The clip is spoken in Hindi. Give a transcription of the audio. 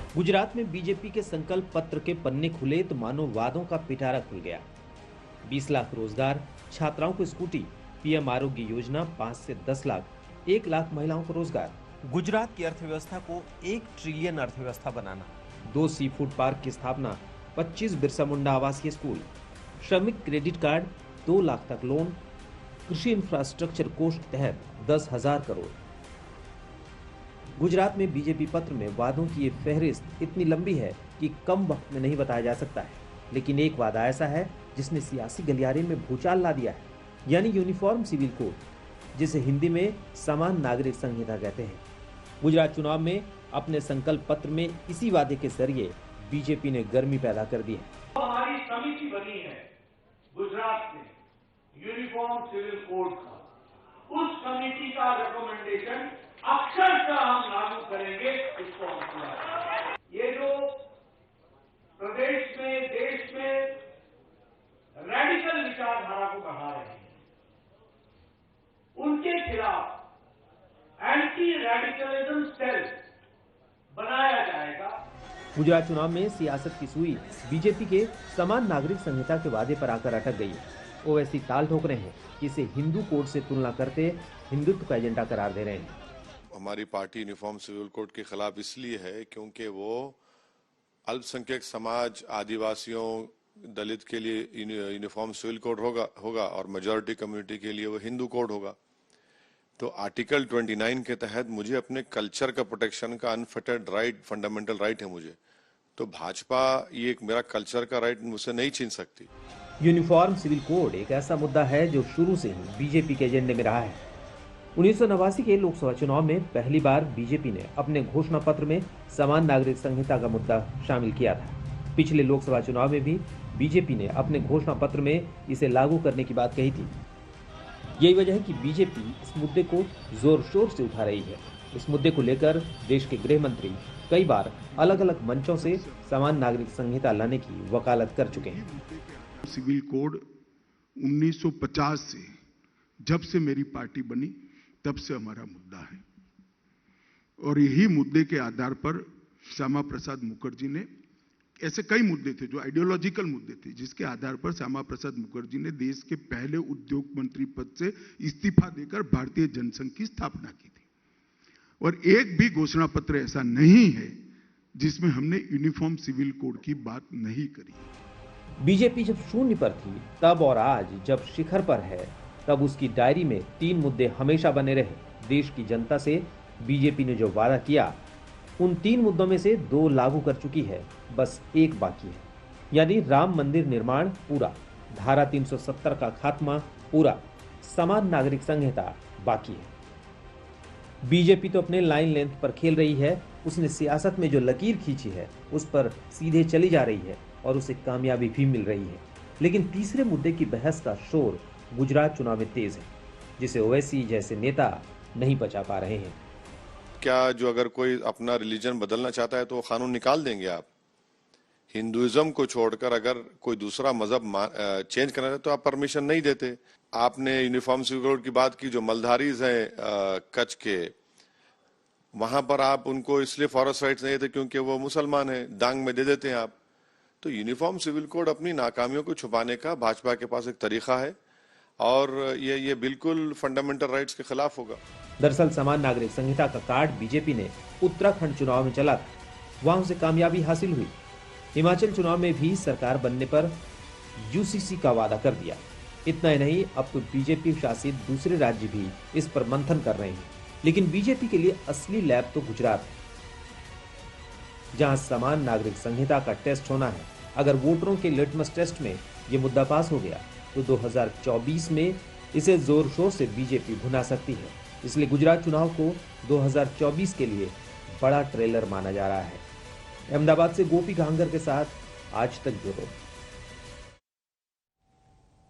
गुजरात में बीजेपी के संकल्प पत्र के पन्ने खुले तो मानो वादों का पिटारा खुल गया। 20 लाख रोजगार, छात्राओं को स्कूटी, पीएम आरोग्य योजना 5 से 10 लाख, 1 लाख महिलाओं को रोजगार। गुजरात की अर्थव्यवस्था को 1 ट्रिलियन अर्थव्यवस्था बनाना। 2 सी फूड पार्क की स्थापना, 25 बिरसा मुंडा आवासीय स्कूल, श्रमिक क्रेडिट कार्ड, 2 लाख तक लोन, कृषि इंफ्रास्ट्रक्चर कोष तहत 10,000 करोड़। गुजरात में बीजेपी पत्र में वादों की ये फहरिस्त इतनी लंबी है कि कम वक्त में नहीं बताया जा सकता है, लेकिन एक वादा ऐसा है जिसने सियासी गलियारे में भूचाल ला दिया है, यानी यूनिफॉर्म सिविल कोड, जिसे हिंदी में समान नागरिक संहिता कहते हैं। गुजरात चुनाव में अपने संकल्प पत्र में इसी वादे के जरिए बीजेपी ने गर्मी पैदा कर दी है। हमारी समिति बनी है गुजरात में यूनिफॉर्म सिविल कोड का, उस समिति का रिकमेंडेशन अक्षरशः हम लागू करेंगे। इसको ये जो प्रदेश में, देश में रेडिकल विचारधारा को बढ़ा रहे हैं, उनके खिलाफ एंटी रेडिकलिज्म सेल बनाया जाएगा। गुजरात चुनाव में सियासत की सुई बीजेपी के समान नागरिक संहिता के वादे पर आकर अटक गई है। ओवैसी ताल ठोक रहे हैं कि इसे हिंदू कोड से तुलना करते हिंदुत्व का एजेंडा करार दे रहे हैं। हमारी पार्टी यूनिफॉर्म सिविल कोड के खिलाफ इसलिए है क्योंकि वो अल्पसंख्यक समाज, आदिवासियों, दलित के लिए यूनिफॉर्म सिविल कोड होगा और मेजॉरिटी कम्युनिटी के लिए वो हिंदू कोड होगा। तो आर्टिकल 29 के तहत मुझे अपने कल्चर का प्रोटेक्शन का अनफिटेड राइट, फंडामेंटल राइट है मुझे। तो भाजपा ये मेरा कल्चर का राइट मुझसे नहीं छीन सकती। यूनिफॉर्म सिविल कोड एक ऐसा मुद्दा है जो शुरू से ही बीजेपी के एजेंडे में रहा है। 1989 के लोकसभा चुनाव में पहली बार बीजेपी ने अपने घोषणा पत्र में समान नागरिक संहिता का मुद्दा शामिल किया था। पिछले लोकसभा चुनाव में भी बीजेपी ने अपने घोषणा पत्र में इसे लागू करने की बात कही थी। यही वजह है कि बीजेपी इस मुद्दे को जोर शोर से उठा रही है। इस मुद्दे को लेकर देश के गृह मंत्री कई बार अलग अलग मंचों से समान नागरिक संहिता लाने की वकालत कर चुके हैं। सिविल कोड 1950 से, जब से मेरी पार्टी बनी तब से हमारा मुद्दा है, और यही मुद्दे के आधार पर श्यामा प्रसाद मुखर्जी ने, ऐसे कई मुद्दे थे जो आइडियोलॉजिकल मुद्दे थे, जिसके आधार पर श्यामा प्रसाद मुखर्जी ने देश के पहले उद्योग मंत्री पद से इस्तीफा देकर भारतीय जनसंघ की स्थापना की थी। और एक भी घोषणा पत्र ऐसा नहीं है जिसमें हमने यूनिफॉर्म सिविल कोड की बात नहीं करी। बीजेपी जब शून्य पर थी तब और आज जब शिखर पर है तब उसकी डायरी में 3 मुद्दे हमेशा बने रहे। देश की जनता से बीजेपी ने जो वादा किया, उन 3 मुद्दों में से 2 लागू कर चुकी है, बस एक बाकी है, यानी राम मंदिर निर्माण पूरा, धारा 370 का खात्मा पूरा, समान नागरिक संहिता बाकी है। बीजेपी तो अपने लाइन लेंथ पर खेल रही है। उसने सियासत में जो लकीर खींची है उस पर सीधे चली जा रही है और उसे कामयाबी भी मिल रही है। लेकिन तीसरे मुद्दे की बहस का शोर गुजरात चुनाव में तेज है, जिसे ओवैसी जैसे नेता नहीं बचा पा रहे हैं। क्या जो अगर कोई अपना रिलीजन बदलना चाहता है तो वो कानून निकाल देंगे आप? हिंदुइज्म को छोड़कर अगर कोई दूसरा मजहब चेंज करना चाहता तो आप परमिशन नहीं देते। आपने यूनिफॉर्म सिविल कोड की बात की, जो मलधारीज हैं कच्छ के, वहां पर आप उनको इसलिए फॉरेस्ट राइट्स नहीं देते क्योंकि वो मुसलमान है, दांग में दे देते हैं आप। तो यूनिफॉर्म सिविल कोड अपनी नाकामियों को छुपाने का भाजपा के पास एक तरीका है और ये बिल्कुल फंडामेंटल राइट्स के खिलाफ होगा। दरअसल समान नागरिक संहिता का कार्ड बीजेपी ने उत्तराखंड चुनाव में चला था, वहां उसे कामयाबी हासिल हुई। हिमाचल चुनाव में भी सरकार बनने पर यूसीसी का वादा कर दिया। इतना ही नहीं, अब तो बीजेपी शासित दूसरे राज्य भी इस पर मंथन कर रहे हैं। लेकिन बीजेपी के लिए असली लैब तो गुजरात है, जहां समान नागरिक संहिता का टेस्ट होना है। अगर वोटरों के लिटमस टेस्ट में ये मुद्दा पास हो गया तो 2024 में इसे जोर शोर से बीजेपी भुना सकती है। इसलिए गुजरात चुनाव को 2024 के लिए बड़ा ट्रेलर माना जा रहा है। अहमदाबाद से गोपी घांगर के साथ आज तक ब्यूरो।